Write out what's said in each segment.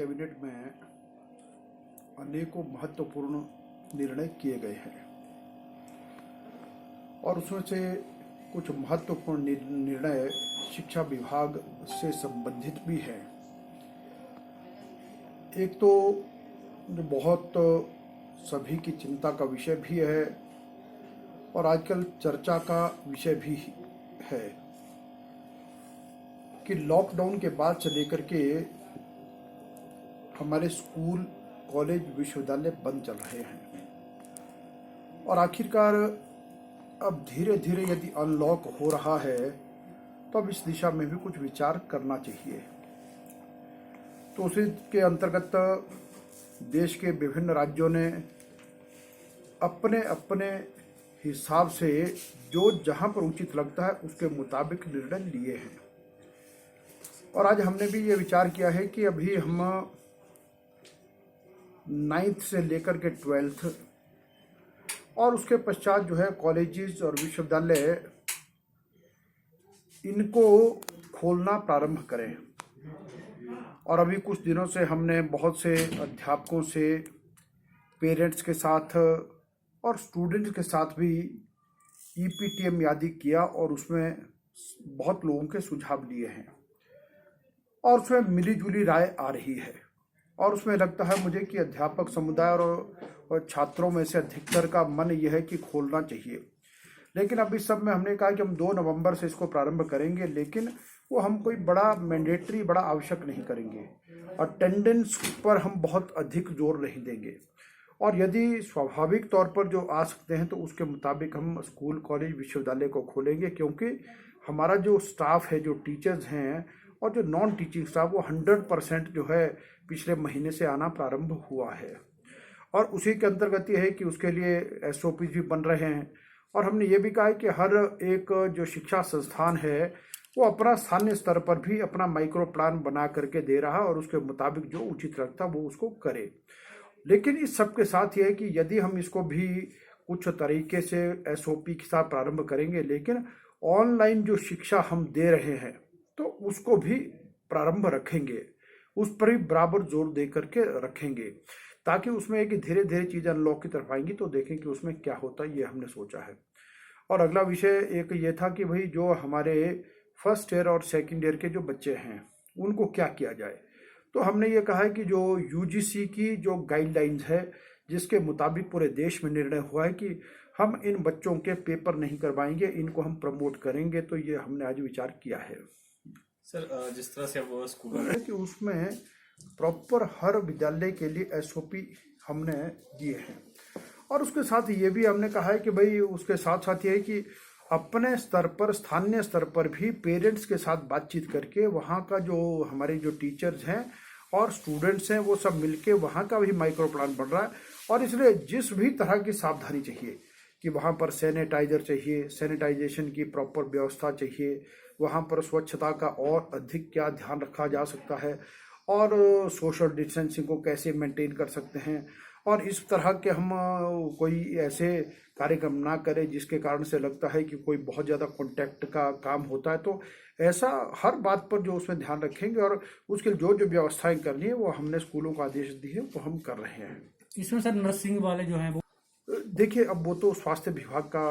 Cabinet में अनेकों महत्वपूर्ण निर्णय किए गए हैं और उसमें से कुछ महत्वपूर्ण निर्णय शिक्षा विभाग से संबंधित भी हैं। एक तो जो बहुत सभी की चिंता का विषय भी है और आजकल चर्चा का विषय भी है कि लॉकडाउन के बाद से लेकर के हमारे स्कूल, कॉलेज, विश्वविद्यालय बंद चल रहे हैं और आखिरकार अब धीरे धीरे यदि अनलॉक हो रहा है तो अब इस दिशा में भी कुछ विचार करना चाहिए। तो उसी के अंतर्गत देश के विभिन्न राज्यों ने अपने अपने हिसाब से जो जहां पर उचित लगता है उसके मुताबिक निर्णय लिए हैं और आज हमने भी ये विचार किया है कि अभी हम 9th से लेकर के 12th और उसके पश्चात जो है कॉलेजेस और विश्वविद्यालय इनको खोलना प्रारंभ करें। और अभी कुछ दिनों से हमने बहुत से अध्यापकों से, पेरेंट्स के साथ और स्टूडेंट्स के साथ भी EPTM आदि किया और उसमें बहुत लोगों के सुझाव लिए हैं और उसमें मिली जुली राय आ रही है और उसमें लगता है मुझे कि अध्यापक समुदाय और छात्रों में से अधिकतर का मन यह है कि खोलना चाहिए। लेकिन अब इस सब में हमने कहा कि हम 2 नवंबर से इसको प्रारंभ करेंगे, लेकिन वो हम कोई बड़ा मैंडेटरी, बड़ा आवश्यक नहीं करेंगे। अटेंडेंस पर हम बहुत अधिक जोर नहीं देंगे और यदि स्वाभाविक तौर पर जो आ सकते हैं तो उसके मुताबिक हम स्कूल, कॉलेज, विश्वविद्यालय को खोलेंगे, क्योंकि हमारा जो स्टाफ है, जो टीचर्स हैं और जो नॉन टीचिंग स्टाफ, वो 100% जो है पिछले महीने से आना प्रारंभ हुआ है और उसी के अंतर्गत ये है कि उसके लिए SOP भी बन रहे हैं। और हमने ये भी कहा है कि हर एक जो शिक्षा संस्थान है वो अपना स्थानीय स्तर पर भी अपना माइक्रो प्लान बना करके दे रहा है और उसके मुताबिक जो उचित लगता है वो उसको करे। लेकिन इस सब के साथ ये है कि यदि हम इसको भी कुछ तरीके से SOP के साथ प्रारंभ करेंगे, लेकिन ऑनलाइन जो शिक्षा हम दे रहे हैं तो उसको भी प्रारंभ रखेंगे, उस पर भी बराबर जोर दे करके रखेंगे, ताकि उसमें एक धीरे धीरे चीज़ें अनलॉक की तरफ आएंगी तो देखें कि उसमें क्या होता है, ये हमने सोचा है। और अगला विषय एक ये था कि भाई जो हमारे फर्स्ट ईयर और सेकंड ईयर के जो बच्चे हैं उनको क्या किया जाए। तो हमने ये कहा है कि जो UGC की जो गाइडलाइंस है, जिसके मुताबिक पूरे देश में निर्णय हुआ है कि हम इन बच्चों के पेपर नहीं करवाएंगे, इनको हम प्रमोट करेंगे, तो ये हमने आज विचार किया है। सर, जिस तरह से वो स्कूल है कि उसमें प्रॉपर हर विद्यालय के लिए SOP हमने दिए हैं और उसके साथ ये भी हमने कहा है कि भाई उसके साथ साथ ये है कि अपने स्तर पर, स्थानीय स्तर पर भी पेरेंट्स के साथ बातचीत करके वहाँ का जो हमारे जो टीचर्स हैं और स्टूडेंट्स हैं वो सब मिलके वहाँ का भी माइक्रो प्लान बन रहा है और इसलिए जिस भी तरह की सावधानी चाहिए कि वहाँ पर सैनिटाइजर चाहिए, सैनिटाइजेशन की प्रॉपर व्यवस्था चाहिए, वहाँ पर स्वच्छता का और अधिक क्या ध्यान रखा जा सकता है और सोशल डिस्टेंसिंग को कैसे मेंटेन कर सकते हैं और इस तरह के हम कोई ऐसे कार्यक्रम ना करें जिसके कारण से लगता है कि कोई बहुत ज़्यादा कॉन्टैक्ट का काम होता है। तो ऐसा हर बात पर जो उसमें ध्यान रखेंगे और उसके जो जो व्यवस्थाएं करनी है वो हमने स्कूलों को आदेश दिए हैं, वो हम कर रहे हैं। इसमें सर नर्सिंग वाले जो हैं वो देखिए, अब वो तो स्वास्थ्य विभाग का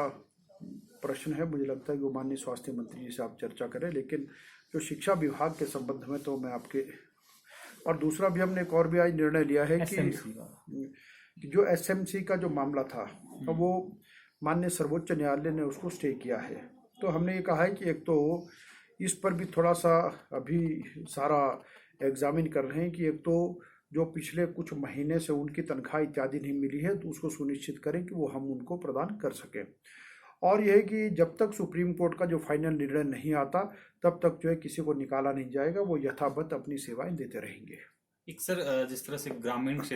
प्रश्न है, मुझे लगता है कि वो माननीय स्वास्थ्य मंत्री जी से आप चर्चा करें, लेकिन जो शिक्षा विभाग के संबंध में तो मैं आपके। और दूसरा भी हमने एक और भी आज निर्णय लिया है कि जो SMC का जो मामला था अब वो माननीय सर्वोच्च न्यायालय ने उसको स्टे किया है। तो हमने ये कहा है कि एक तो इस पर भी थोड़ा सा अभी सारा एग्जामिन कर रहे हैं कि एक तो जो पिछले कुछ महीने से उनकी तनख्वाह इत्यादि नहीं मिली है तो उसको सुनिश्चित करें कि वो हम उनको प्रदान कर सकें। और यह है कि जब तक सुप्रीम कोर्ट का जो फाइनल निर्णय नहीं आता तब तक जो है किसी को निकाला नहीं जाएगा, वो यथावत अपनी सेवाएं देते रहेंगे। एक सर, जिस तरह से ग्रामीण क्षेत्र